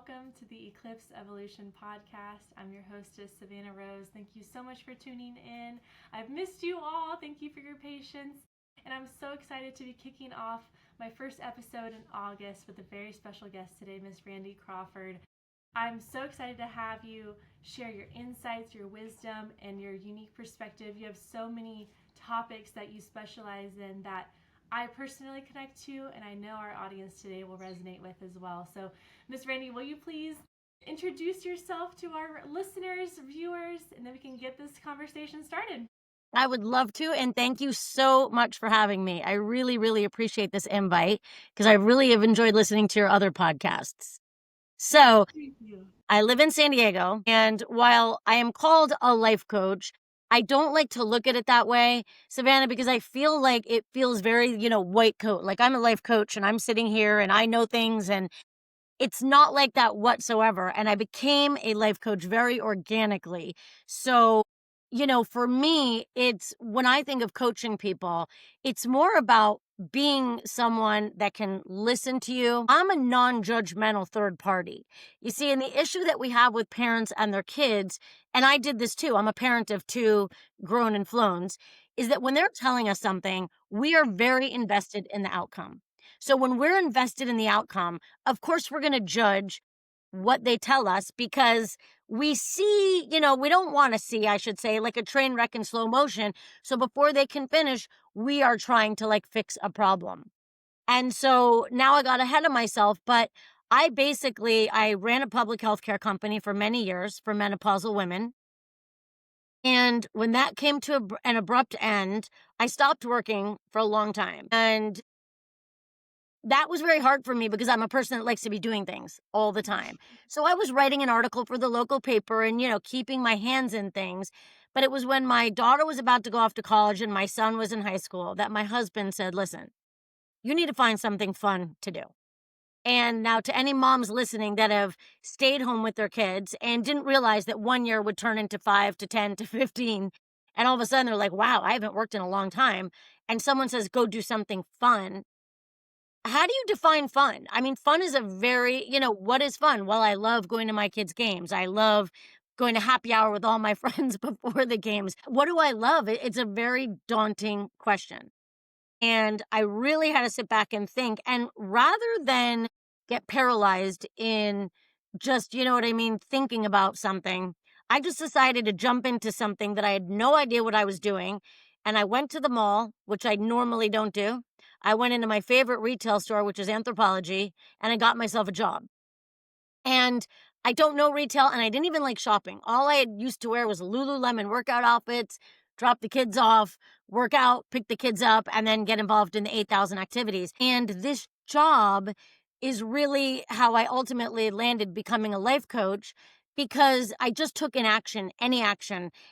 welcome to the Eclipse Evolution podcast. I'm your hostess, Savannah Rose. Thank you so much for tuning in. I've missed you all. Thank you for your patience. And I'm so excited to be kicking off my first episode in August with a very special guest today, Miss Randi Crawford. I'm so excited to have you share your insights, your wisdom, and your unique perspective. You have so many topics that you specialize in that I personally connect to, and I know our audience today will resonate with as well. So, Miss Randi, will you please introduce yourself to our listeners, viewers, and then we can get this conversation started? I would love to, and thank you so much for having me. I really, really appreciate this invite because I really have enjoyed listening to your other podcasts. So, Thank you. I live in San Diego, and while I am called a life coach, I don't like to look at it that way, Savannah, because I feel like it feels very, white coat. Like I'm a life coach and I'm sitting here and I know things, and it's not like that whatsoever. And I became a life coach very organically. So, for me, it's when I think of coaching people, it's more about being someone that can listen to you. I'm a non judgmental third party. You see, and the issue that we have with parents and their kids, and I did this too, I'm a parent of two grown and flowns, is that when they're telling us something, we are very invested in the outcome. So when we're invested in the outcome, of course, we're going to judge what they tell us because we see, we don't want to see, I should say, like a train wreck in slow motion. So before they can finish, we are trying to like fix a problem. And so now I got ahead of myself, but I ran a public health care company for many years for menopausal women. And when that came to an abrupt end, I stopped working for a long time. And that was very hard for me because I'm a person that likes to be doing things all the time. So I was writing an article for the local paper and, keeping my hands in things. But it was when my daughter was about to go off to college and my son was in high school that my husband said, listen, you need to find something fun to do. And now to any moms listening that have stayed home with their kids and didn't realize that 1 year would turn into 5 to 10 to 15. And all of a sudden they're like, wow, I haven't worked in a long time. And someone says, go do something fun. How do you define fun? I mean, fun is a very, what is fun? Well, I love going to my kids' games. I love going to happy hour with all my friends before the games. What do I love? It's a very daunting question. And I really had to sit back and think. And rather than get paralyzed in just, thinking about something, I just decided to jump into something that I had no idea what I was doing. And I went to the mall, which I normally don't do. I went into my favorite retail store, which is Anthropologie, and I got myself a job. And I don't know retail, and I didn't even like shopping. All I had used to wear was Lululemon workout outfits, drop the kids off, work out, pick the kids up, and then get involved in the 8,000 activities. And this job is really how I ultimately landed becoming a life coach because I just took any action,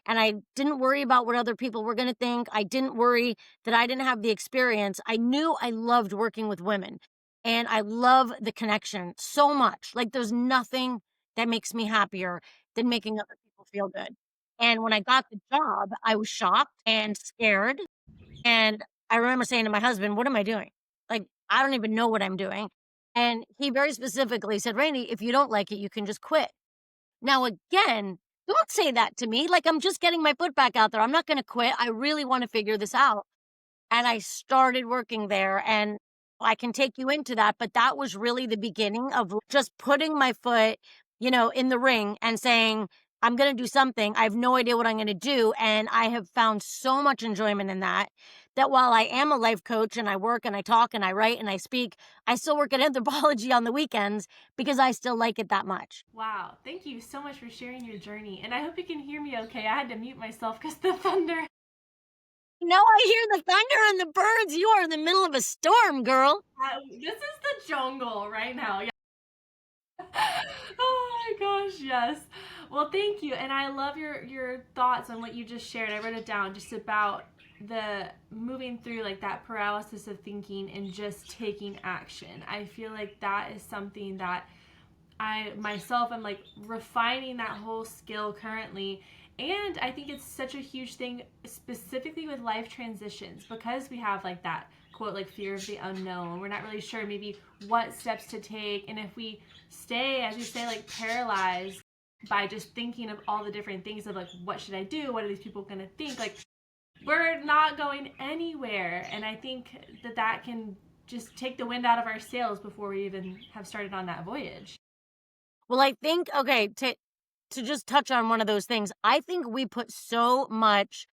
and I didn't worry about what other people were going to think. I didn't worry that I didn't have the experience. I knew I loved working with women. And I love the connection so much. Like there's nothing that makes me happier than making other people feel good. And when I got the job, I was shocked and scared. And I remember saying to my husband, what am I doing? Like, I don't even know what I'm doing. And he very specifically said, Randi, if you don't like it, you can just quit. Now, again, don't say that to me. Like I'm just getting my foot back out there. I'm not going to quit. I really want to figure this out. And I started working there, and I can take you into that, but that was really the beginning of just putting my foot, in the ring and saying, I'm going to do something. I have no idea what I'm going to do. And I have found so much enjoyment in that, that while I am a life coach and I work and I talk and I write and I speak, I still work at Anthropologie on the weekends because I still like it that much. Wow, thank you so much for sharing your journey. And I hope you can hear me okay. I had to mute myself because the thunder. No, I hear the thunder and the birds. You are in the middle of a storm, girl. This is the jungle right now. Yeah. Oh my gosh, yes. Well, thank you. And I love your thoughts on what you just shared. I wrote it down just about the moving through like that paralysis of thinking and just taking action. I feel like that is something that I myself am like refining that whole skill currently. And I think it's such a huge thing specifically with life transitions because we have like that quote, like fear of the unknown. We're not really sure maybe what steps to take. And if we stay, as you say, like paralyzed by just thinking of all the different things of like, what should I do? What are these people going to think? Like, we're not going anywhere. And I think that can just take the wind out of our sails before we even have started on that voyage. Well, I think, okay, to just touch on one of those things, I think we put so much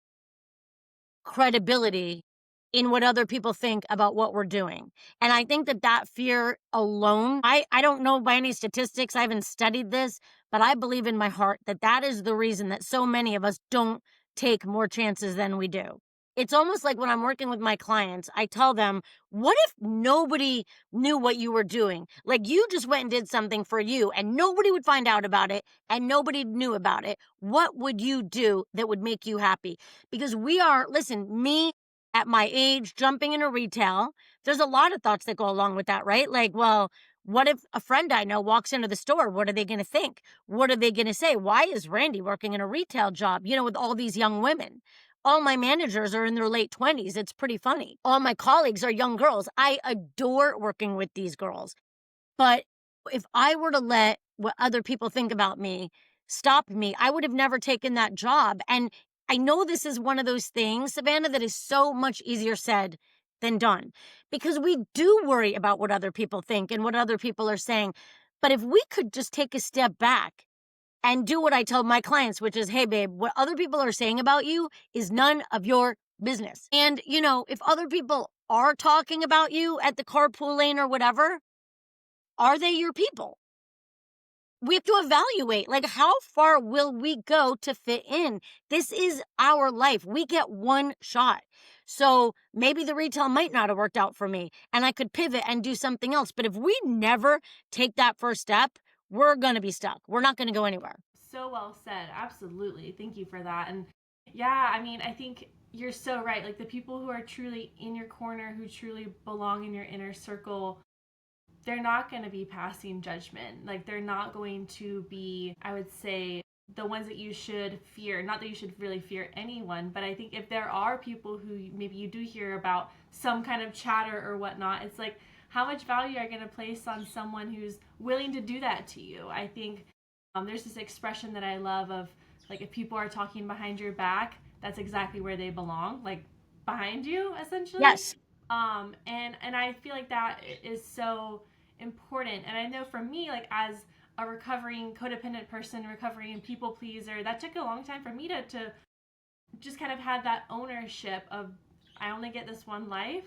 credibility in what other people think about what we're doing. And I think that fear alone, I don't know by any statistics, I haven't studied this, but I believe in my heart that is the reason that so many of us don't take more chances than we do. It's almost like when I'm working with my clients, I tell them, what if nobody knew what you were doing? Like you just went and did something for you and nobody would find out about it and nobody knew about it. What would you do that would make you happy? Because listen, me at my age, jumping into retail, there's a lot of thoughts that go along with that, right? Like, well, what if a friend I know walks into the store? What are they going to think? What are they going to say? Why is Randi working in a retail job, with all these young women? All my managers are in their late 20s. It's pretty funny. All my colleagues are young girls. I adore working with these girls. But if I were to let what other people think about me stop me, I would have never taken that job. And I know this is one of those things, Savannah, that is so much easier said than done because we do worry about what other people think and what other people are saying. But if we could just take a step back and do what I tell my clients, which is, hey, babe, what other people are saying about you is none of your business. And, if other people are talking about you at the carpool lane or whatever, are they your people? We have to evaluate, like, how far will we go to fit in? This is our life. We get one shot. So maybe the retail might not have worked out for me and I could pivot and do something else. But if we never take that first step, we're going to be stuck. We're not going to go anywhere. So well said. Absolutely. Thank you for that. And yeah, I mean, I think you're so right. Like the people who are truly in your corner, who truly belong in your inner circle, they're not going to be passing judgment. Like they're not going to be, I would say, the ones that you should fear. Not that you should really fear anyone, but I think if there are people who maybe you do hear about some kind of chatter or whatnot, it's like, how much value are you going to place on someone who's willing to do that to you? I think there's this expression that I love of, like, if people are talking behind your back, that's exactly where they belong, like behind you, essentially. Yes. And I feel like that is so important. And I know for me, like as a recovering codependent person, recovering people pleaser, that took a long time for me to just kind of have that ownership of, I only get this one life.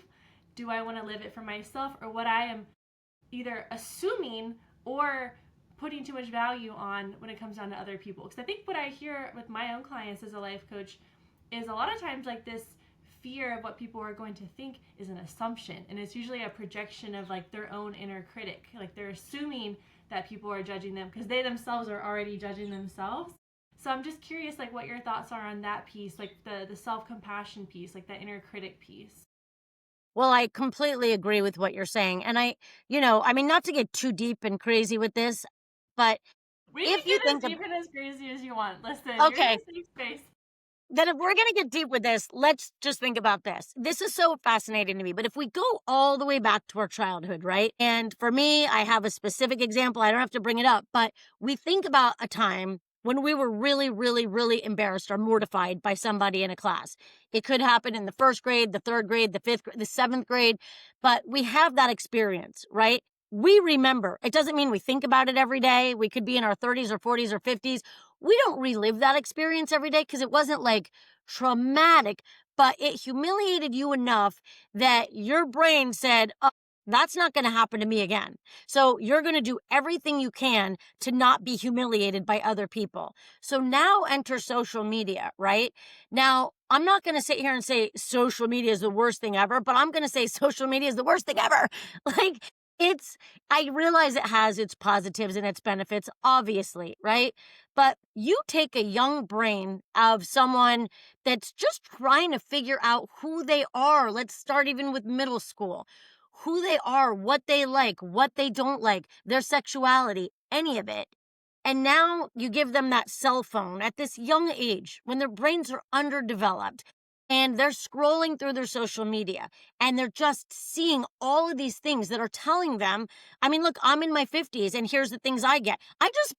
Do I want to live it for myself, or what I am either assuming or putting too much value on when it comes down to other people? Because I think what I hear with my own clients as a life coach is a lot of times like this fear of what people are going to think is an assumption, and it's usually a projection of like their own inner critic. Like they're assuming that people are judging them because they themselves are already judging themselves. So I'm just curious, like what your thoughts are on that piece, like the self-compassion piece, like that inner critic piece. Well, I completely agree with what you're saying. And I mean, not to get too deep and crazy with this, but We if can you get as think deep and as crazy as you want. Listen, you're in okay, a safe space. that if we're going to get deep with this, let's just think about this. This is so fascinating to me. But if we go all the way back to our childhood, right? And for me, I have a specific example. I don't have to bring it up, but we think about a time when we were really, really, really embarrassed or mortified by somebody in a class. It could happen in the first grade, the third grade, the fifth, the seventh grade, but we have that experience, right? We remember. It doesn't mean we think about it every day. We could be in our 30s or 40s or 50s. We don't relive that experience every day because it wasn't like traumatic, but it humiliated you enough that your brain said, oh, that's not going to happen to me again. So you're going to do everything you can to not be humiliated by other people. So now enter social media, right? Now, I'm not going to sit here and say social media is the worst thing ever, but I'm going to say social media is the worst thing ever. Like, I realize it has its positives and its benefits, obviously, right? But you take a young brain of someone that's just trying to figure out who they are. Let's start even with middle school. Who they are, what they like, what they don't like, their sexuality, any of it. And now you give them that cell phone at this young age when their brains are underdeveloped. and they're scrolling through their social media and they're just seeing all of these things that are telling them, I mean, look, I'm in my 50s and here's the things I get.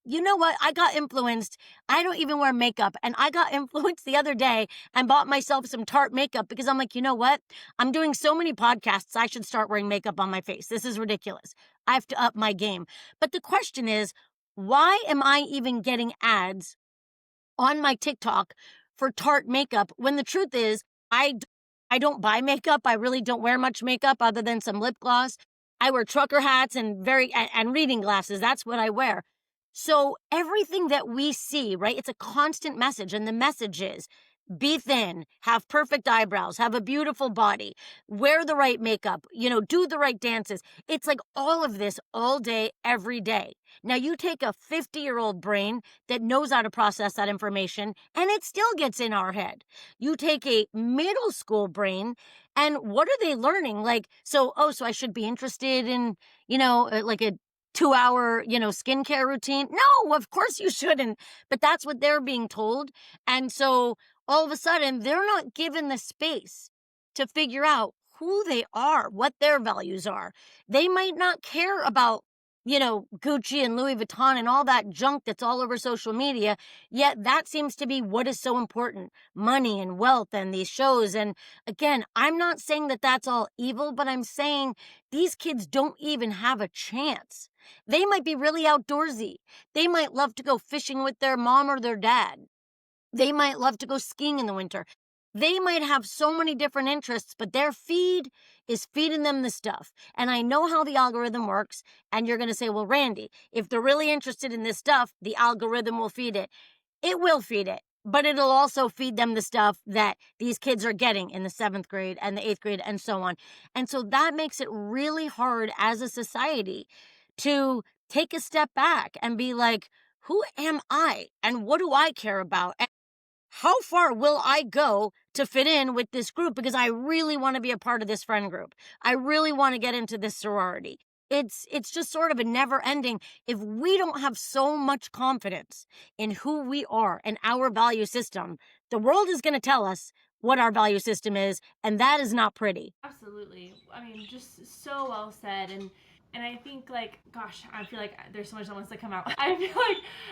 You know what? I got influenced. I don't even wear makeup. And I got influenced the other day and bought myself some Tarte makeup because I'm like, you know what? I'm doing so many podcasts. I should start wearing makeup on my face. This is ridiculous. I have to up my game. But the question is, why am I even getting ads on my TikTok for Tarte makeup when the truth is I don't buy makeup. I really don't wear much makeup other than some lip gloss. I wear trucker hats and reading glasses. That's what I wear. So everything that we see, right? It's a constant message, and the message is be thin, have perfect eyebrows, have a beautiful body, wear the right makeup, do the right dances. It's like all of this all day, every day. Now, you take a 50-year-old brain that knows how to process that information, and it still gets in our head. You take a middle school brain, and what are they learning? So I should be interested in, like a 2-hour, skincare routine. No, of course you shouldn't. But that's what they're being told. And so all of a sudden, they're not given the space to figure out who they are, what their values are. They might not care about, Gucci and Louis Vuitton and all that junk that's all over social media. Yet that seems to be what is so important. Money and wealth and these shows. And again, I'm not saying that that's all evil, but I'm saying these kids don't even have a chance. They might be really outdoorsy. They might love to go fishing with their mom or their dad. They might love to go skiing in the winter. They might have so many different interests, but their feed is feeding them the stuff. And I know how the algorithm works. And you're going to say, well, Randi, if they're really interested in this stuff, the algorithm will feed it. It will feed it, but it'll also feed them the stuff that these kids are getting in the 7th grade and the 8th grade and so on. And so that makes it really hard as a society to take a step back and be like, who am I? And what do I care about? And how far will I go to fit in with this group? Because I really want to be a part of this friend group. I really want to get into this sorority. It's just sort of a never ending. If we don't have so much confidence in who we are and our value system, the world is going to tell us what our value system is, and that is not pretty. Absolutely. I mean, just so well said. And I think, like, gosh, I feel like there's so much that wants to come out. I feel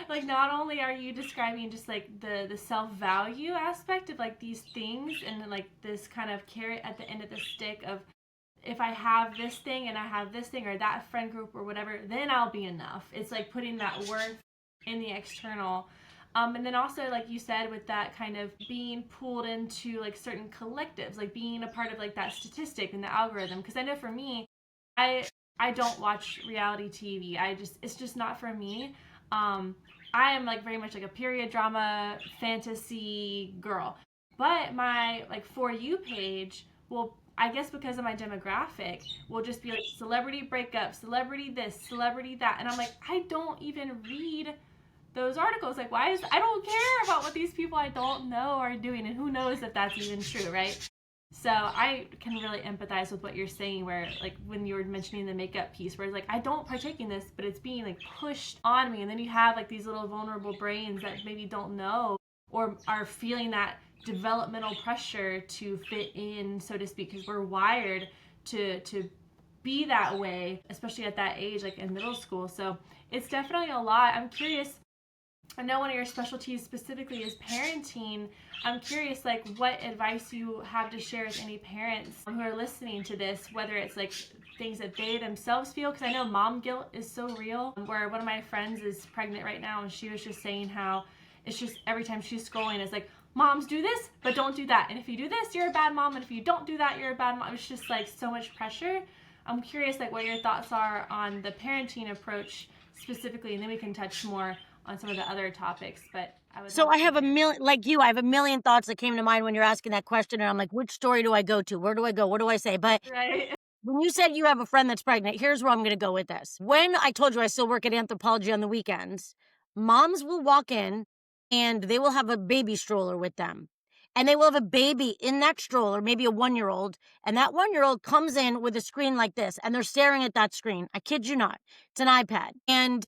like not only are you describing just like the self-value aspect of like these things and like this kind of carrot at the end of the stick of, if I have this thing and I have this thing or that friend group or whatever, then I'll be enough. It's like putting that worth in the external. And then also, like you said, with that kind of being pulled into like certain collectives, like being a part of like that statistic in the algorithm. Because I know for me, I don't watch reality TV. It's just not for me. I am like very much like a period drama fantasy girl. But my like For You page will, I guess because of my demographic, will just be like celebrity breakup, celebrity this, celebrity that. And I'm like, I don't even read those articles. Like, I don't care about what these people I don't know are doing, and who knows if that's even true, right? So I can really empathize with what you're saying, where like when you were mentioning the makeup piece, where it's like I don't partake in this, but it's being like pushed on me, and then you have like these little vulnerable brains that maybe don't know or are feeling that developmental pressure to fit in, so to speak, because we're wired to be that way, especially at that age, like in middle school. So it's definitely a lot. I'm curious, I know one of your specialties specifically is parenting. I'm curious, like, what advice you have to share with any parents who are listening to this, whether it's like things that they themselves feel, because I know mom guilt is so real. Where one of my friends is pregnant right now, and she was just saying how it's just every time she's scrolling, it's like, moms do this, but don't do that. And if you do this, you're a bad mom. And if you don't do that, you're a bad mom. It's just like so much pressure. I'm curious, like, what your thoughts are on the parenting approach specifically, and then we can touch more on some of the other topics. But I have a million, like you, I have a million thoughts that came to mind when you're asking that question. And I'm like, which story do I go to? Where do I go? What do I say? But right. When you said you have a friend that's pregnant, here's where I'm going to go with this. When I told you I still work at Anthropology on the weekends, moms will walk in and they will have a baby stroller with them. And they will have a baby in that stroller, maybe a 1-year-old. And that 1-year-old comes in with a screen like this, and they're staring at that screen. I kid you not. It's an iPad. And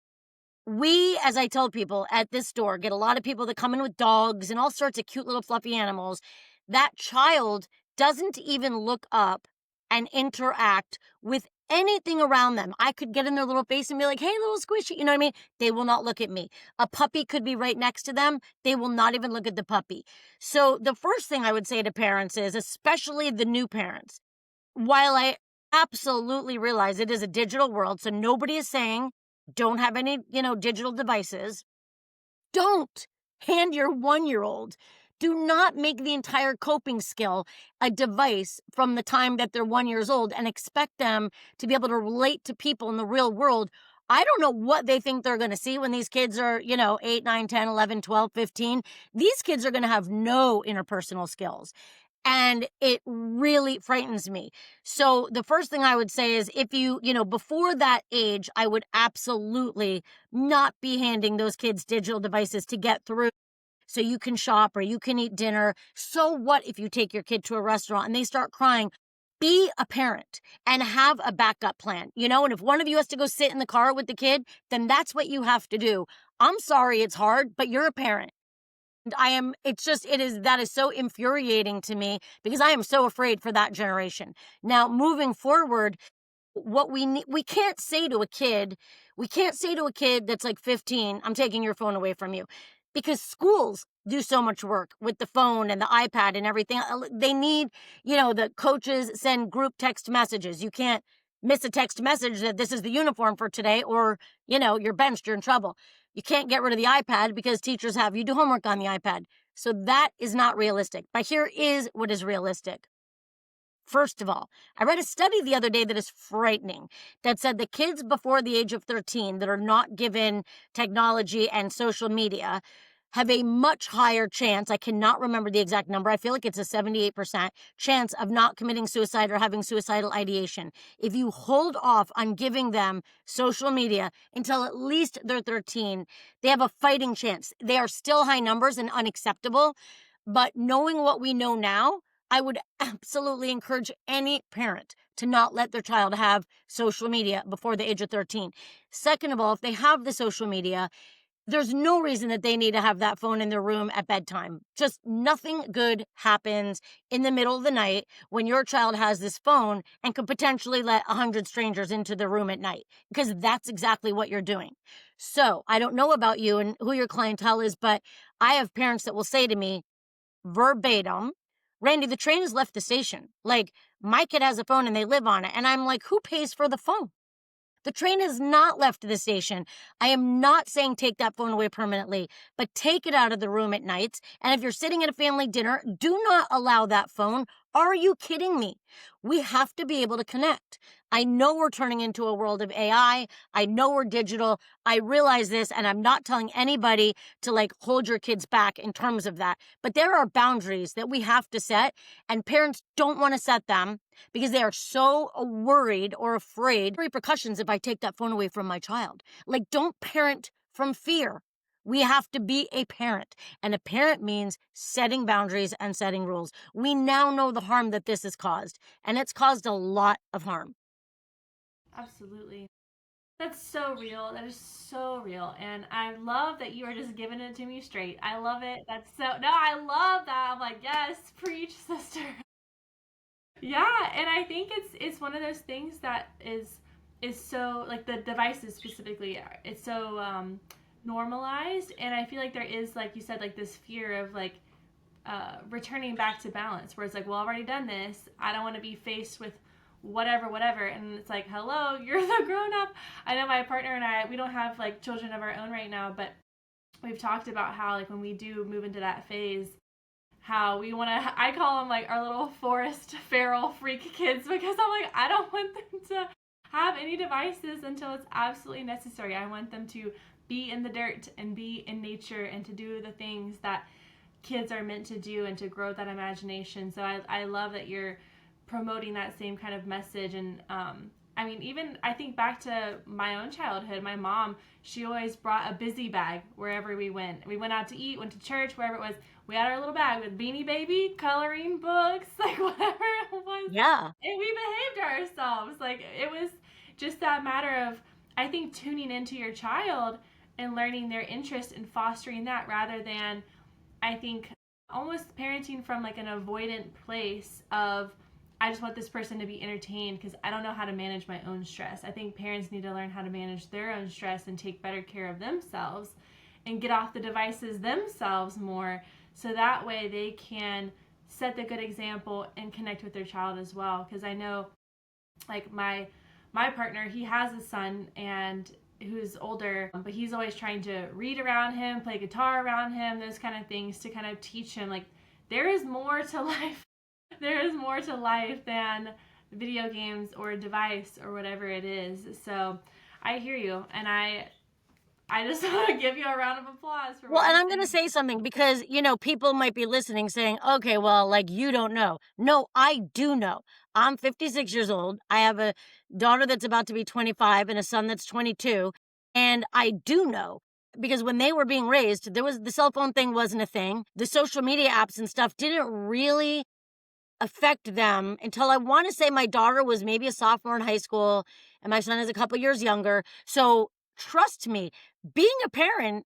we, as I tell people at this store, get a lot of people that come in with dogs and all sorts of cute little fluffy animals. that child doesn't even look up and interact with anything around them. I could get in their little face and be like, hey, little squishy, you know what I mean? They will not look at me. A puppy could be right next to them. They will not even look at the puppy. So the first thing I would say to parents is, especially the new parents, while I absolutely realize it is a digital world, so nobody is saying don't have any, digital devices, don't hand your 1-year-old. Do not make the entire coping skill a device from the time that they're 1 year old and expect them to be able to relate to people in the real world. I don't know what they think they're going to see when these kids are, 8, 9, 10, 11, 12, 15. These kids are going to have no interpersonal skills. And it really frightens me. So the first thing I would say is if before that age, I would absolutely not be handing those kids digital devices to get through so you can shop or you can eat dinner. So what if you take your kid to a restaurant and they start crying? Be a parent and have a backup plan, and if one of you has to go sit in the car with the kid, then that's what you have to do. I'm sorry it's hard, but you're a parent. That is so infuriating to me because I am so afraid for that generation. Now, moving forward, what we can't say to a kid that's like 15, I'm taking your phone away from you, because schools do so much work with the phone and the iPad and everything. They need, the coaches send group text messages. You can't miss a text message that this is the uniform for today, or, you're benched, you're in trouble. You can't get rid of the iPad because teachers have you do homework on the iPad. So that is not realistic. But here is what is realistic. First of all, I read a study the other day that is frightening that said the kids before the age of 13 that are not given technology and social media have a much higher chance. I cannot remember the exact number. I feel like it's a 78% chance of not committing suicide or having suicidal ideation. If you hold off on giving them social media until at least they're 13, they have a fighting chance. They are still high numbers and unacceptable, but knowing what we know now, I would absolutely encourage any parent to not let their child have social media before the age of 13. Second of all, if they have the social media, there's no reason that they need to have that phone in their room at bedtime. Just nothing good happens in the middle of the night when your child has this phone and could potentially let 100 strangers into the room at night, because that's exactly what you're doing. So I don't know about you and who your clientele is, but I have parents that will say to me verbatim, Randy, the train has left the station. Like, my kid has a phone and they live on it. And I'm like, who pays for the phone? The train has not left the station. I am not saying take that phone away permanently, but take it out of the room at nights. And if you're sitting at a family dinner, do not allow that phone. Are you kidding me? We have to be able to connect. I know we're turning into a world of AI. I know we're digital. I realize this, and I'm not telling anybody to hold your kids back in terms of that. But there are boundaries that we have to set, and parents don't want to set them because they are so worried or afraid of repercussions if I take that phone away from my child. Don't parent from fear. We have to be a parent, and a parent means setting boundaries and setting rules. We now know the harm that this has caused, and it's caused a lot of harm. Absolutely. That's so real. That is so real. And I love that you are just giving it to me straight. I love it. I love that. I'm like, yes, preach, sister. Yeah, and I think it's one of those things that is so, like, the devices specifically, it's so normalized, and I feel like there is, like you said, like this fear of returning back to balance, where it's like, well, I've already done this. I don't want to be faced with whatever, and it's like, hello, you're the grown up. I know my partner and I, we don't have children of our own right now, but we've talked about how when we do move into that phase, how we want to, I call them our little forest feral freak kids, because I'm like, I don't want them to have any devices until it's absolutely necessary. I want them to be in the dirt and be in nature and to do the things that kids are meant to do and to grow that imagination. So I love that you're promoting that same kind of message. And even I think back to my own childhood, my mom, she always brought a busy bag wherever we went. We went out to eat, went to church, wherever it was. We had our little bag with Beanie Baby, coloring books, whatever it was. Yeah. And we behaved ourselves. It was just that matter of, I think, tuning into your child and learning their interest and fostering that, rather than, I think, almost parenting from like an avoidant place of, I just want this person to be entertained because I don't know how to manage my own stress. I think parents need to learn how to manage their own stress and take better care of themselves and get off the devices themselves more, so that way they can set the good example and connect with their child as well. Because I know, like, my partner, he has a son and who's older, but he's always trying to read around him, play guitar around him, those kind of things, to kind of teach him, like, there is more to life. There is more to life than video games or a device or whatever it is. So I hear you, and I just want to give you a round of applause for. Well, and I'm going to say something because, people might be listening saying, okay, well, like, you don't know. No, I do know. I'm 56 years old. I have a daughter that's about to be 25 and a son that's 22. And I do know because when they were being raised, the cell phone thing wasn't a thing. The social media apps and stuff didn't really affect them until, I want to say, my daughter was maybe a sophomore in high school and my son is a couple years younger. So trust me, being a parent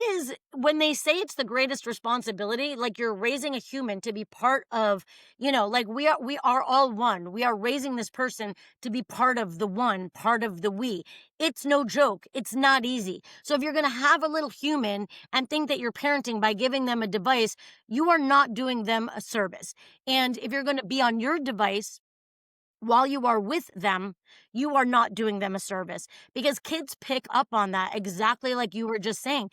is, when they say it's the greatest responsibility, like, you're raising a human to be part of, like, we are all one. We are raising this person to be part of the one, part of the we. It's no joke. It's not easy. So if you're going to have a little human and think that you're parenting by giving them a device, you are not doing them a service. And if you're going to be on your device while you are with them, you are not doing them a service, because kids pick up on that, exactly like you were just saying.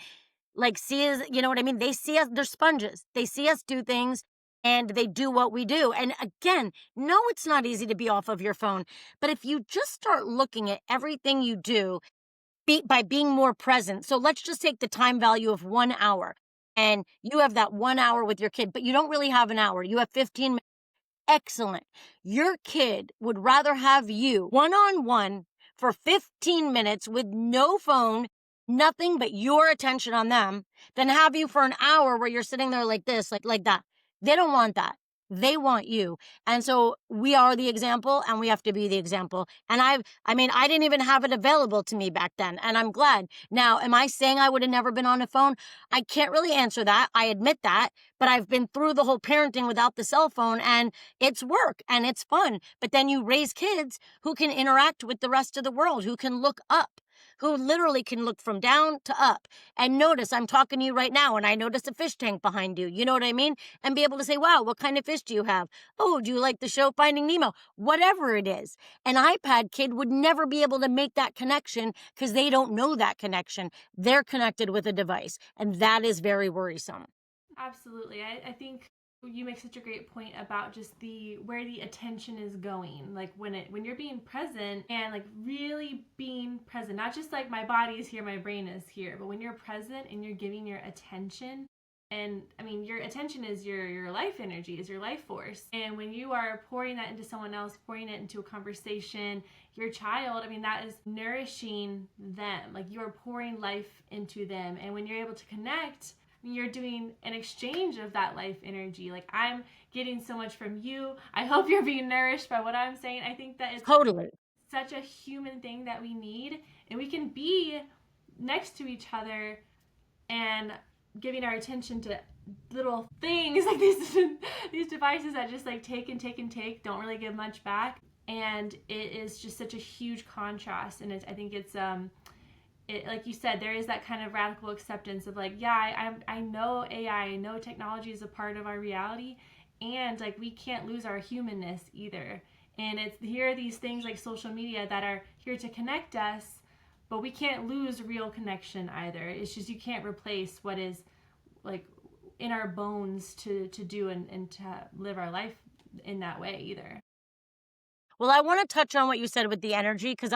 Like, see us, you know what I mean? They see us, they're sponges. They see us do things and they do what we do. And again, no, it's not easy to be off of your phone. But if you just start looking at everything you do by being more present. So let's just take the time value of 1 hour. And you have that 1 hour with your kid, but you don't really have an hour. You have 15 minutes. Excellent. Your kid would rather have you one-on-one for 15 minutes with no phone, nothing but your attention on them, than have you for an hour where you're sitting there like this, like that. They don't want that. They want you. And so we are the example, and we have to be the example. And I didn't even have it available to me back then, and I'm glad. Now, am I saying I would have never been on a phone? I can't really answer that. I admit that, but I've been through the whole parenting without the cell phone, and it's work and it's fun. But then you raise kids who can interact with the rest of the world, who can look up, who literally can look from down to up and notice I'm talking to you right now and I notice a fish tank behind you. You know what I mean? And be able to say, wow, what kind of fish do you have? Oh, do you like the show Finding Nemo? Whatever it is. An iPad kid would never be able to make that connection because they don't know that connection. They're connected with a device, and that is very worrisome. Absolutely. I think you make such a great point about just where the attention is going. Like, when you're being present, and like really being present, not just like my body is here, my brain is here, but when you're present and you're giving your attention, and I mean, your attention is your life energy, is your life force. And when you are pouring that into someone else, pouring it into a conversation, your child, I mean, that is nourishing them. Like, you're pouring life into them. And when you're able to connect, you're doing an exchange of that life energy. Like, I'm getting so much from you. I hope you're being nourished by what I'm saying. I think that it's totally such a human thing that we need, and we can be next to each other and giving our attention to little things like these devices that just like take and take and take, don't really give much back. And it is just such a huge contrast. And I think it's like you said, there is that kind of radical acceptance of like, yeah, I know AI, I know technology is a part of our reality, and like, we can't lose our humanness either. And here are these things like social media that are here to connect us, but we can't lose real connection either. It's just, you can't replace what is like in our bones to do and to live our life in that way either. Well, I want to touch on what you said with the energy, because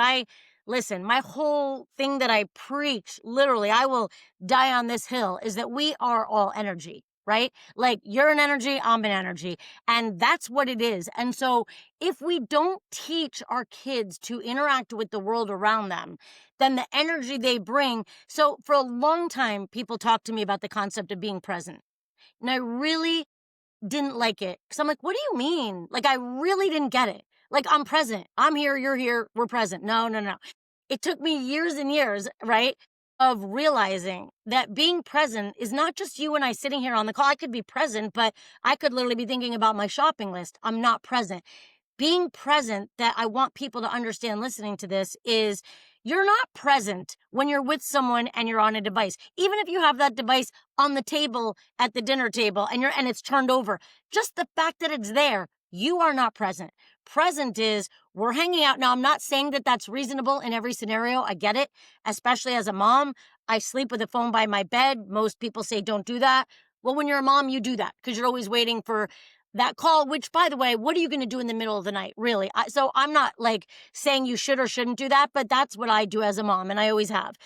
listen, my whole thing that I preach, literally, I will die on this hill, is that we are all energy, right? Like, you're an energy, I'm an energy, and that's what it is. And so if we don't teach our kids to interact with the world around them, then the energy they bring. So for a long time, people talked to me about the concept of being present. And I really didn't like it, because I'm like, what do you mean? Like, I really didn't get it. Like, I'm present. I'm here, you're here, we're present. No. It took me years and years, right, of realizing that being present is not just you and I sitting here on the call. I could be present, but I could literally be thinking about my shopping list. I'm not present. Being present, that I want people to understand listening to this, is you're not present when you're with someone and you're on a device. Even if you have that device on the table at the dinner table and it's turned over, just the fact that it's there, you are not present. Present is we're hanging out. Now, I'm not saying that that's reasonable in every scenario. I get it, especially as a mom. I sleep with a phone by my bed. Most people say don't do that. Well, when you're a mom, you do that because you're always waiting for that call, which, by the way, what are you going to do in the middle of the night, really? So I'm not like saying you should or shouldn't do that, but that's what I do as a mom, and I always have.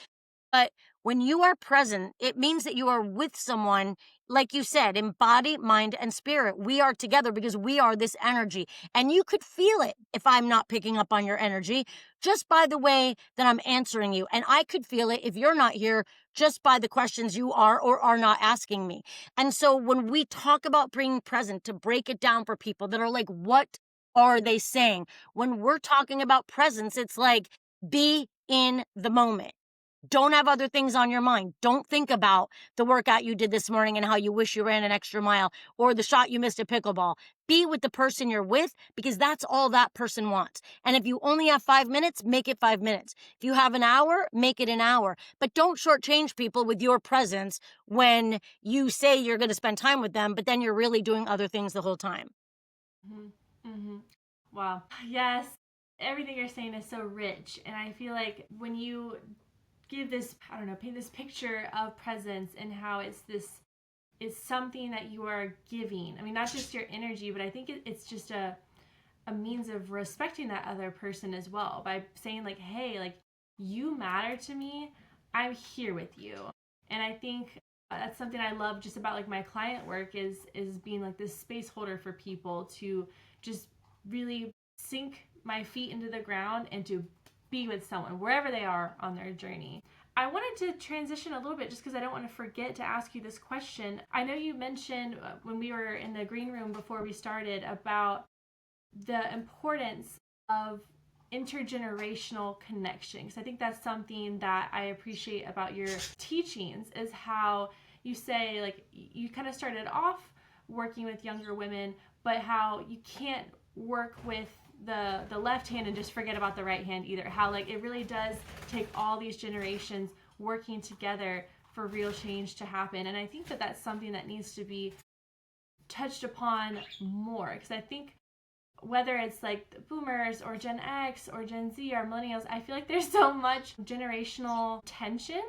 But when you are present, it means that you are with someone, like you said, in body, mind, and spirit. We are together because we are this energy. And you could feel it if I'm not picking up on your energy just by the way that I'm answering you. And I could feel it if you're not here just by the questions you are or are not asking me. And so when we talk about being present, to break it down for people that are like, what are they saying? When we're talking about presence, it's like, be in the moment. Don't have other things on your mind. Don't think about the workout you did this morning and how you wish you ran an extra mile or the shot you missed at pickleball. Be with the person you're with because that's all that person wants. And if you only have 5 minutes, make it 5 minutes. If you have an hour, make it an hour. But don't shortchange people with your presence when you say you're going to spend time with them, but then you're really doing other things the whole time. Mm-hmm. Mm-hmm. Wow. Yes. Everything you're saying is so rich. And I feel like when you give this, I don't know, paint this picture of presence and how it's something that you are giving. I mean, not just your energy, but I think it's just a means of respecting that other person as well by saying like, hey, like, you matter to me. I'm here with you. And I think that's something I love just about like my client work is being like this space holder for people to just really sink my feet into the ground and to be with someone wherever they are on their journey. I wanted to transition a little bit just because I don't want to forget to ask you this question. I know you mentioned when we were in the green room before we started about the importance of intergenerational connection, because I think that's something that I appreciate about your teachings is how you say like you kind of started off working with younger women, but how you can't work with the left hand and just forget about the right hand either. How like it really does take all these generations working together for real change to happen. And I think that that's something that needs to be touched upon more, because I think whether it's like the boomers or Gen X or Gen Z or millennials, I feel like there's so much generational tension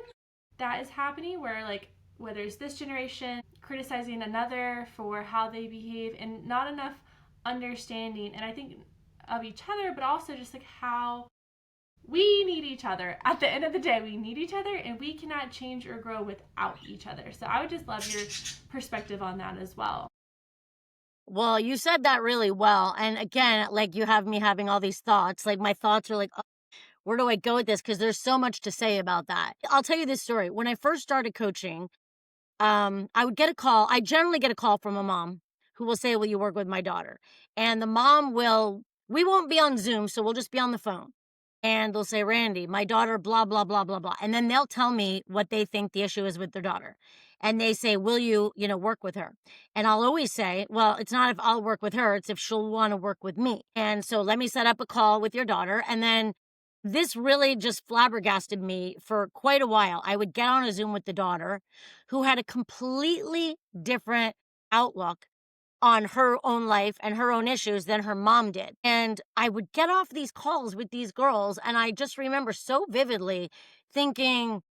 that is happening where like whether it's this generation criticizing another for how they behave and not enough understanding, and I think of each other, but also just like how we need each other. At the end of the day, we need each other and we cannot change or grow without each other. So I would just love your perspective on that as well. Well, you said that really well. And again, like you have me having all these thoughts. Like my thoughts are like, oh, where do I go with this? Because there's so much to say about that. I'll tell you this story. When I first started coaching, I would get a call. I generally get a call from a mom who will say, will you work with my daughter? And the mom we won't be on Zoom, so we'll just be on the phone. And they'll say, Randi, my daughter, blah, blah, blah, blah, blah. And then they'll tell me what they think the issue is with their daughter. And they say, will you, work with her? And I'll always say, well, it's not if I'll work with her, it's if she'll want to work with me. And so let me set up a call with your daughter. And then this really just flabbergasted me for quite a while. I would get on a Zoom with the daughter who had a completely different outlook on her own life and her own issues than her mom did. And I would get off these calls with these girls, and I just remember so vividly thinking,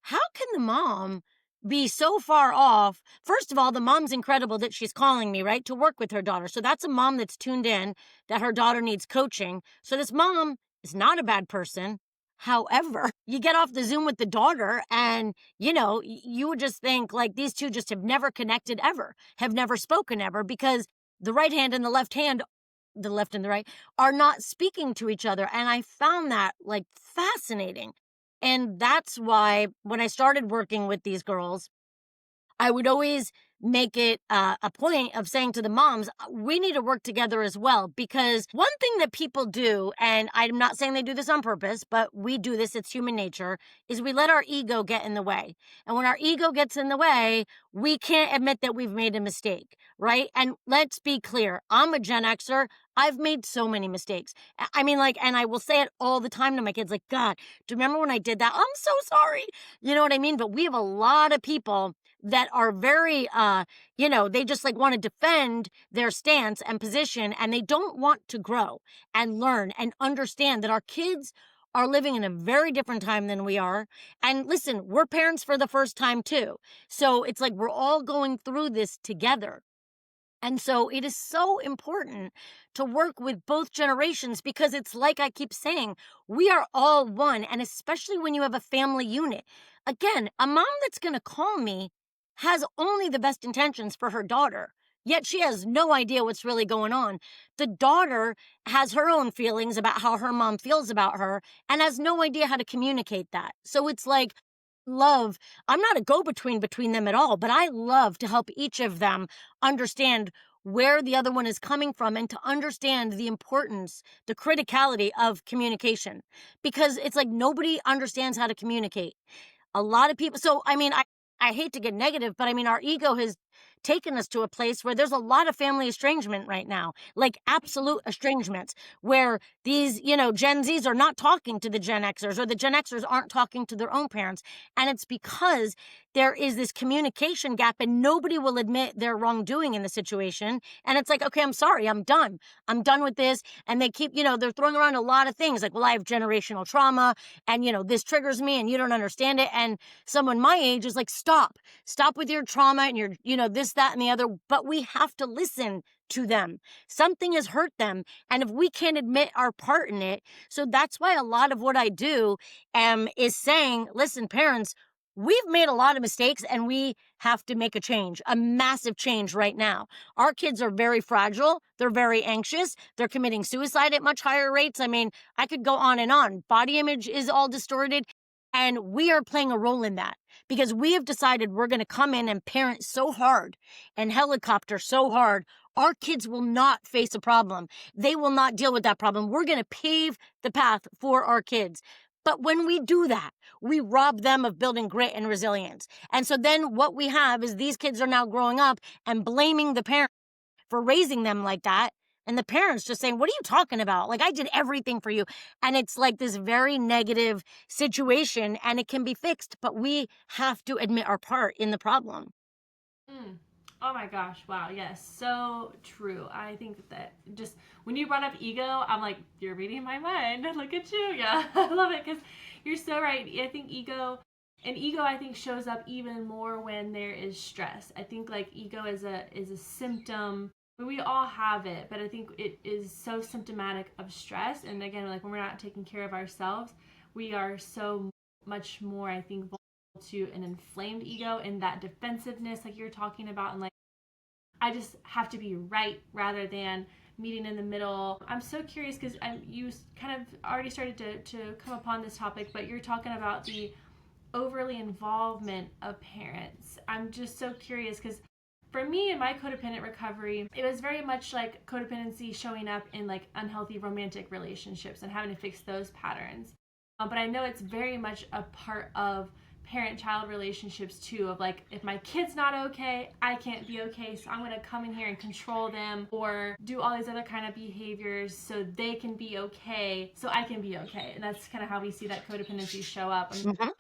how can the mom be so far off? First of all, the mom's incredible that she's calling me, right, to work with her daughter. So that's a mom that's tuned in that her daughter needs coaching. So this mom is not a bad person. However, you get off the Zoom with the daughter and, you would just think like these two just have never connected ever, have never spoken ever, because the right hand and the left hand, the left and the right, are not speaking to each other. And I found that like fascinating. And that's why when I started working with these girls, I would always make it a point of saying to the moms, we need to work together as well. Because one thing that people do, and I'm not saying they do this on purpose, but we do this, it's human nature, is we let our ego get in the way. And when our ego gets in the way, we can't admit that we've made a mistake, right? And let's be clear, I'm a Gen Xer. I've made so many mistakes. I mean, like, and I will say it all the time to my kids, like, God, do you remember when I did that? I'm so sorry. You know what I mean? But we have a lot of people that are very, they just like want to defend their stance and position, and they don't want to grow and learn and understand that our kids are living in a very different time than we are. And listen, we're parents for the first time too. So it's like we're all going through this together. And so it is so important to work with both generations because it's like I keep saying, we are all one. And especially when you have a family unit. Again, a mom that's going to call me has only the best intentions for her daughter, yet she has no idea what's really going on. The daughter has her own feelings about how her mom feels about her and has no idea how to communicate that. So it's like, love, I'm not a go-between between them at all, but I love to help each of them understand where the other one is coming from and to understand the importance, the criticality of communication, because it's like nobody understands how to communicate. A lot of people, so I mean, I hate to get negative, but I mean, our ego has taken us to a place where there's a lot of family estrangement right now, like absolute estrangements, where these, Gen Zs are not talking to the Gen Xers, or the Gen Xers aren't talking to their own parents. And it's because there is this communication gap and nobody will admit their wrongdoing in the situation. And it's like, okay, I'm sorry, I'm done. I'm done with this. And they keep, they're throwing around a lot of things like, well, I have generational trauma and, this triggers me and you don't understand it. And someone my age is like, stop with your trauma and your, this, that, and the other. But we have to listen to them. Something has hurt them. And if we can't admit our part in it, so that's why a lot of what I do is saying, listen, parents, we've made a lot of mistakes and we have to make a change, a massive change right now. Our kids are very fragile. They're very anxious. They're committing suicide at much higher rates. I mean, I could go on and on. Body image is all distorted. And we are playing a role in that because we have decided we're going to come in and parent so hard and helicopter so hard. Our kids will not face a problem. They will not deal with that problem. We're going to pave the path for our kids. But when we do that, we rob them of building grit and resilience. And so then what we have is these kids are now growing up and blaming the parents for raising them like that. And the parents just saying, what are you talking about? Like, I did everything for you. And it's like this very negative situation and it can be fixed, but we have to admit our part in the problem. Mm. Oh my gosh, wow, yes, so true. I think that just when you brought up ego, I'm like, you're reading my mind. Look at you. Yeah, I love it because you're so right. I think ego I think shows up even more when there is stress. I think like ego is a symptom. We all have it, but I think it is so symptomatic of stress. And again, like when we're not taking care of ourselves, we are so much more, I think, to an inflamed ego and that defensiveness like you're talking about, and like I just have to be right rather than meeting in the middle. I'm so curious because you kind of already started to come upon this topic, but you're talking about the overly involvement of parents. I'm just so curious because for me in my codependent recovery, it was very much like codependency showing up in like unhealthy romantic relationships and having to fix those patterns. But I know it's very much a part of parent-child relationships too, of like, if my kid's not okay, I can't be okay, so I'm going to come in here and control them or do all these other kind of behaviors so they can be okay, so I can be okay. And that's kind of how we see that codependency show up.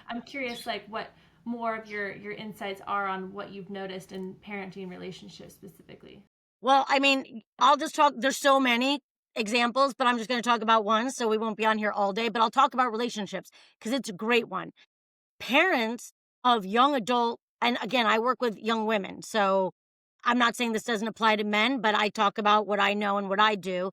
I'm curious, like, what more of your insights are on what you've noticed in parenting relationships specifically. Well, I mean, I'll just talk, there's so many examples, but I'm just going to talk about one, so we won't be on here all day, but I'll talk about relationships because it's a great one. Parents of young adult, and again, I work with young women, so I'm not saying this doesn't apply to men, but I talk about what I know and what I do.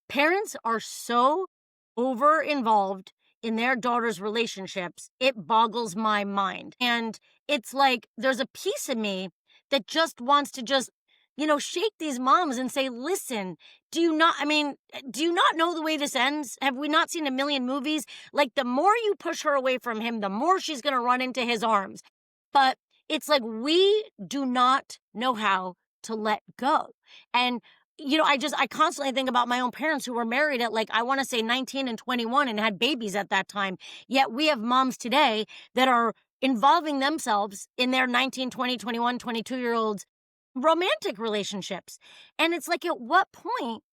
Parents are so over involved in their daughters' relationships, it boggles my mind. And it's like there's a piece of me that just wants to just, shake these moms and say, listen, do you not know the way this ends? Have we not seen a million movies? Like, the more you push her away from him, the more she's going to run into his arms. But it's like we do not know how to let go. And I constantly think about my own parents who were married at like, I want to say 19 and 21 and had babies at that time. Yet we have moms today that are involving themselves in their 19, 20, 21, 22-year-olds romantic relationships. And it's like, at what point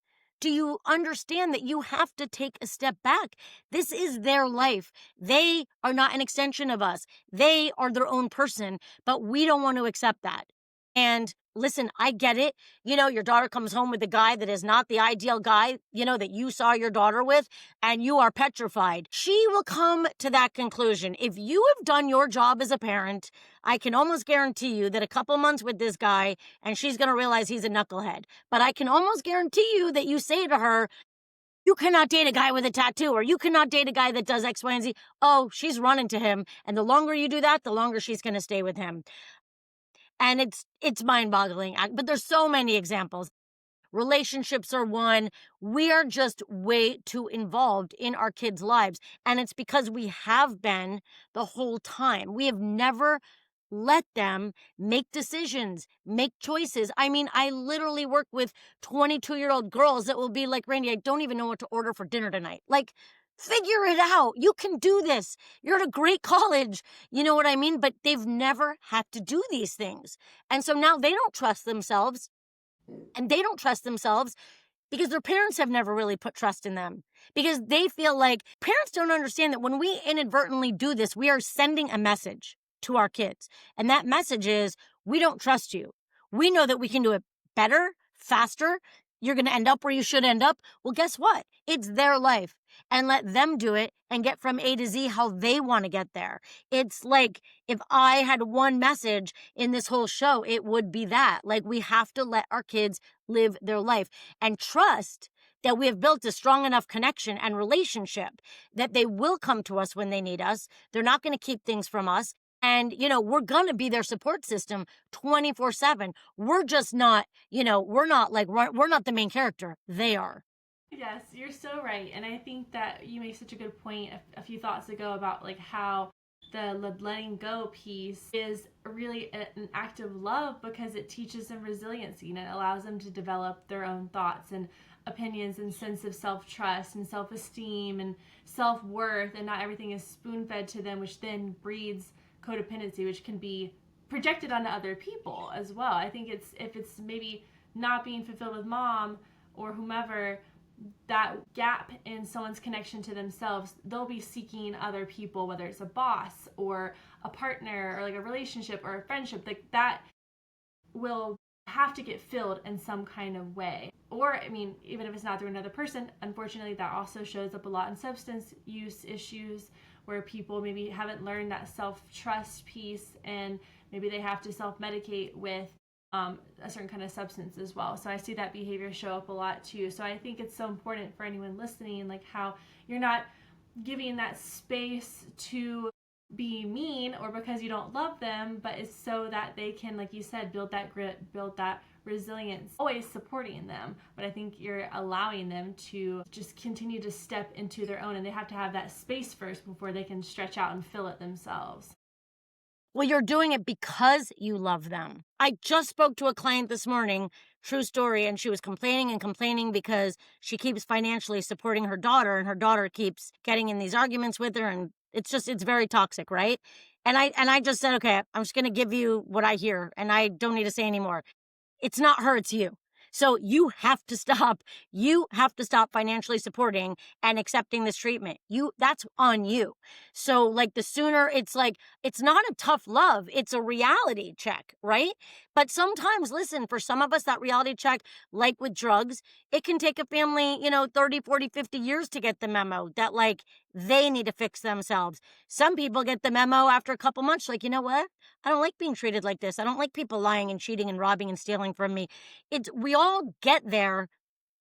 do you understand that you have to take a step back? This is their life. They are not an extension of us. They are their own person, but we don't want to accept that. And listen, I get it. Your daughter comes home with a guy that is not the ideal guy, that you saw your daughter with, and you are petrified. She will come to that conclusion. If you have done your job as a parent, I can almost guarantee you that a couple months with this guy, and she's going to realize he's a knucklehead. But I can almost guarantee you that you say to her, you cannot date a guy with a tattoo, or you cannot date a guy that does X, Y, and Z. Oh, she's running to him. And the longer you do that, the longer she's going to stay with him. And it's mind-boggling. But there's so many examples. Relationships are one. We are just way too involved in our kids' lives. And it's because we have been the whole time. We have never let them make decisions, make choices. I mean, I literally work with 22-year-old girls that will be like, Randy, I don't even know what to order for dinner tonight. Like, figure it out. You can do this. You're at a great college. You know what I mean? But they've never had to do these things. And so now they don't trust themselves. And they don't trust themselves because their parents have never really put trust in them. Because they feel like parents don't understand that when we inadvertently do this, we are sending a message to our kids. And that message is, we don't trust you. We know that we can do it better, faster. You're going to end up where you should end up. Well, guess what? It's their life. And let them do it and get from A to Z how they want to get there. It's like, if I had one message in this whole show, it would be that. Like, we have to let our kids live their life and trust that we have built a strong enough connection and relationship that they will come to us when they need us. They're not going to keep things from us. And, we're going to be their support system 24/7. We're just not, we're not the main character. They are. Yes, you're so right. And I think that you made such a good point a few thoughts ago about like how the letting go piece is really an act of love because it teaches them resiliency and it allows them to develop their own thoughts and opinions and sense of self-trust and self-esteem and self-worth, and not everything is spoon-fed to them, which then breeds codependency, which can be projected onto other people as well. I think if it's maybe not being fulfilled with mom or whomever, that gap in someone's connection to themselves, they'll be seeking other people, whether it's a boss or a partner or like a relationship or a friendship, like that will have to get filled in some kind of way. Or, I mean, even if it's not through another person, unfortunately, that also shows up a lot in substance use issues where people maybe haven't learned that self-trust piece and maybe they have to self-medicate with a certain kind of substance as well. So I see that behavior show up a lot too. So I think it's so important for anyone listening, like how you're not giving that space to be mean or because you don't love them, but it's so that they can, like you said, build that grit, build that resilience, always supporting them. But I think you're allowing them to just continue to step into their own, and they have to have that space first before they can stretch out and fill it themselves. Well, you're doing it because you love them. I just spoke to a client this morning, true story, and she was complaining and complaining because she keeps financially supporting her daughter, and her daughter keeps getting in these arguments with her, and it's very toxic, right? And I just said, okay, I'm just going to give you what I hear, and I don't need to say anymore. It's not her, it's you. So you have to stop. You have to stop financially supporting and accepting this treatment. That's on you. So like the sooner it's not a tough love. It's a reality check, right? But sometimes, listen, for some of us, that reality check, like with drugs, it can take a family, 30, 40, 50 years to get the memo that like they need to fix themselves. Some people get the memo after a couple months, like, you know what? I don't like being treated like this. I don't like people lying and cheating and robbing and stealing from me. We all get there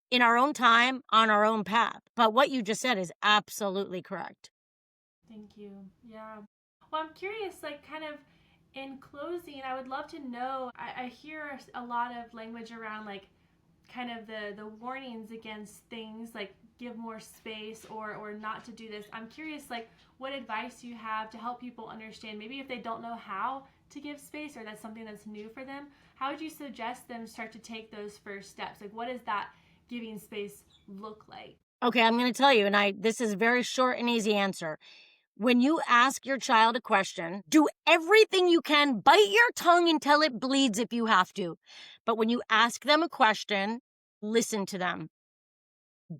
in our own time, on our own path. But what you just said is absolutely correct. Thank you. Yeah. Well, I'm curious, like, kind of in closing, I would love to know. I hear a lot of language around like kind of the warnings against things like give more space or not to do this. I'm curious, like, what advice you have to help people understand, maybe if they don't know how to give space or that's something that's new for them, how would you suggest them start to take those first steps? Like, what does that giving space look like? Okay, I'm going to tell you, and this is a very short and easy answer. When you ask your child a question, do everything you can, bite your tongue until it bleeds if you have to. But when you ask them a question, listen to them.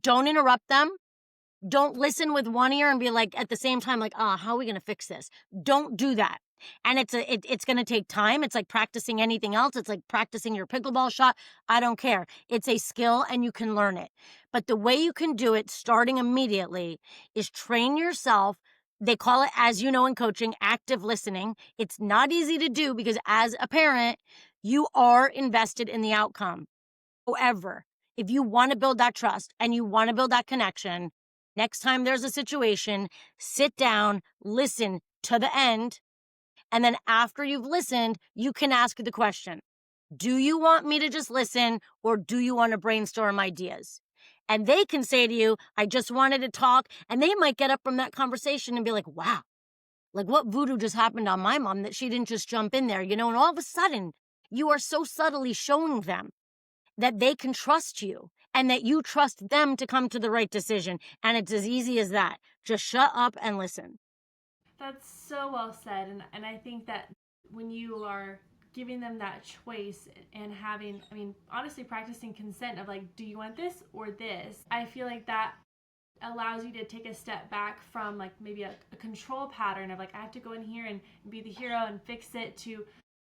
Don't interrupt them. Don't listen with one ear and be like, at the same time, like, how are we going to fix this? Don't do that. And it's going to take time. It's like practicing anything else. It's like practicing your pickleball shot. I don't care. It's a skill and you can learn it. But the way you can do it starting immediately is train yourself. They call it, as you know, in coaching, active listening. It's not easy to do because as a parent, you are invested in the outcome. However, if you want to build that trust and you want to build that connection, next time there's a situation, sit down, listen to the end, and then after you've listened, you can ask the question, do you want me to just listen or do you want to brainstorm ideas? And they can say to you, I just wanted to talk, and they might get up from that conversation and be like, wow, like what voodoo just happened on my mom that she didn't just jump in there, and all of a sudden, you are so subtly showing them that they can trust you and that you trust them to come to the right decision. And it's as easy as that. Just shut up and listen. That's so well said. And I think that when you are giving them that choice and having, I mean, honestly, practicing consent of like, do you want this or this? I feel like that allows you to take a step back from like maybe a control pattern of like, I have to go in here and be the hero and fix it to,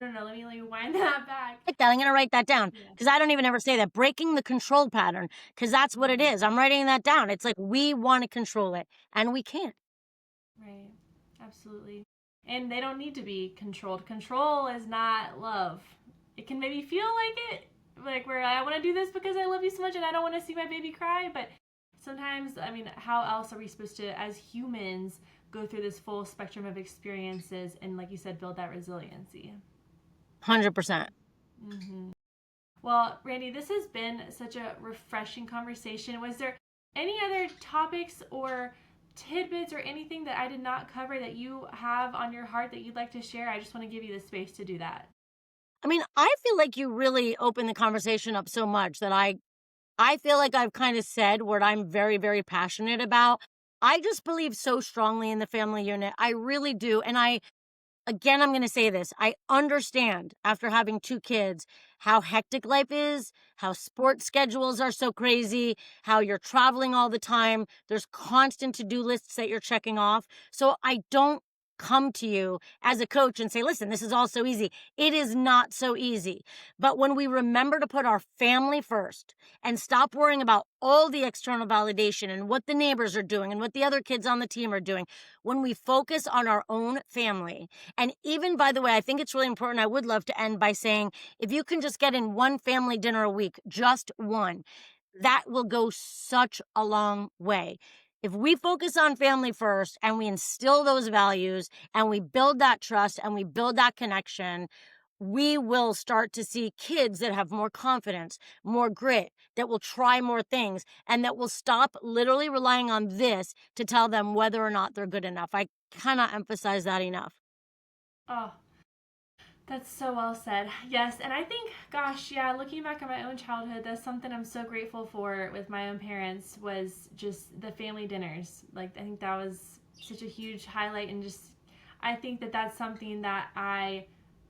no, let me wind that back. Like that. I'm going to write that down because I don't even ever say that. Breaking the control pattern, because that's what it is. I'm writing that down. It's like we want to control it and we can't. Right. Absolutely. And they don't need to be controlled. Control is not love. It can maybe feel like it, like where I want to do this because I love you so much and I don't want to see my baby cry. But sometimes, I mean, how else are we supposed to, as humans, go through this full spectrum of experiences and, like you said, build that resiliency? 100%. Mm-hmm. Well, Randi, this has been such a refreshing conversation. Was there any other topics or tidbits or anything that I did not cover that you have on your heart that you'd like to share? I just want to give you the space to do that. I mean, I feel like you really opened the conversation up so much that I feel like I've kind of said what I'm very, very passionate about. I just believe so strongly in the family unit. I really do. And again, I'm going to say this. I understand after having 2 kids how hectic life is, how sports schedules are so crazy, how you're traveling all the time. There's constant to-do lists that you're checking off. So I don't come to you as a coach and say, listen, this is all so easy. It is not so easy. But when we remember to put our family first and stop worrying about all the external validation and what the neighbors are doing and what the other kids on the team are doing, when we focus on our own family, and even, by the way, I think it's really important. I would love to end by saying, if you can just get in one family dinner a week, just one, that will go such a long way. If we focus on family first and we instill those values and we build that trust and we build that connection, we will start to see kids that have more confidence, more grit, that will try more things, and that will stop literally relying on this to tell them whether or not they're good enough. I cannot emphasize that enough. Oh, that's so well said. Yes, and I think, gosh, yeah, looking back at my own childhood, that's something I'm so grateful for with my own parents was just the family dinners. Like, I think that was such a huge highlight, and just, I think that that's something that I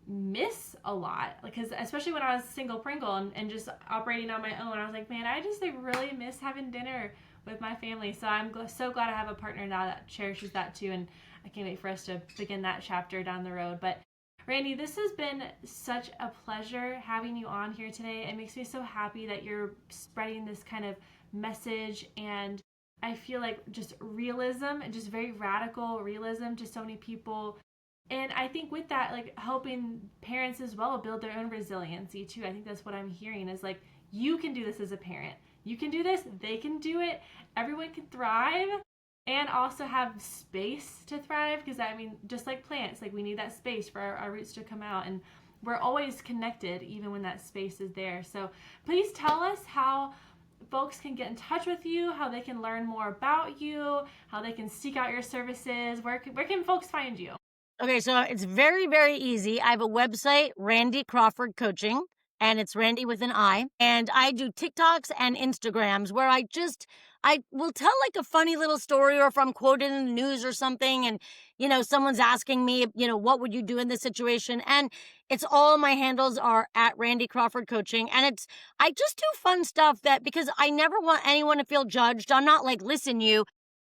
miss a lot. Because especially when I was single Pringle and just operating on my own, I was like, man, I just like really miss having dinner with my family. So I'm so glad I have a partner now that cherishes that too, and I can't wait for us to begin that chapter down the road. But Randi, this has been such a pleasure having you on here today. It makes me so happy that you're spreading this kind of message, and I feel like just realism and just very radical realism to so many people. And I think with that, like helping parents as well build their own resiliency too. I think that's what I'm hearing is like, you can do this as a parent. You can do this. They can do it. Everyone can thrive and also have space to thrive. Because I mean, just like plants, like we need that space for our roots to come out. And we're always connected even when that space is there. So please tell us how folks can get in touch with you, how they can learn more about you, how they can seek out your services. Where can folks find you? Okay, so it's very, very easy. I have a website, Randi Crawford Coaching, and it's Randi with an I. And I do TikToks and Instagrams where I will tell like a funny little story, or if I'm quoted in the news or something, and someone's asking me, what would you do in this situation? And it's all my handles are at Randi Crawford Coaching. And I just do fun stuff because I never want anyone to feel judged. I'm not like, listen,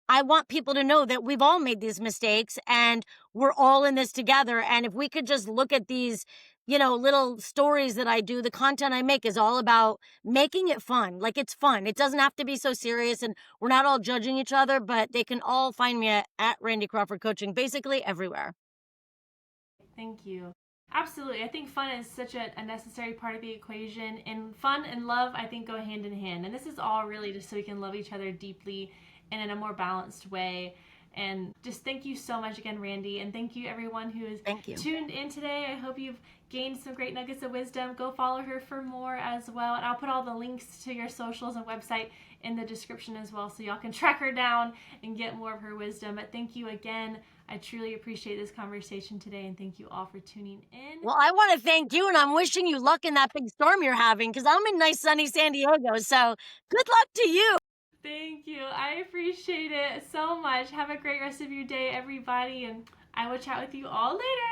I want people to know that we've all made these mistakes and we're all in this together. And if we could just look at these, little stories that I do, the content I make is all about making it fun. Like, it's fun. It doesn't have to be so serious, and we're not all judging each other, but they can all find me at Randi Crawford Coaching, basically everywhere. Thank you. Absolutely. I think fun is such a necessary part of the equation, and fun and love, I think, go hand in hand. And this is all really just so we can love each other deeply and in a more balanced way. And just thank you so much again, Randi. And thank you, everyone who is tuned in today. I hope you've gained some great nuggets of wisdom. Go follow her for more as well. And I'll put all the links to your socials and website in the description as well, so y'all can track her down and get more of her wisdom. But thank you again. I truly appreciate this conversation today, and thank you all for tuning in. Well, I want to thank you, and I'm wishing you luck in that big storm you're having, because I'm in nice sunny San Diego. So good luck to you. Thank you. I appreciate it so much. Have a great rest of your day, everybody, and I will chat with you all later.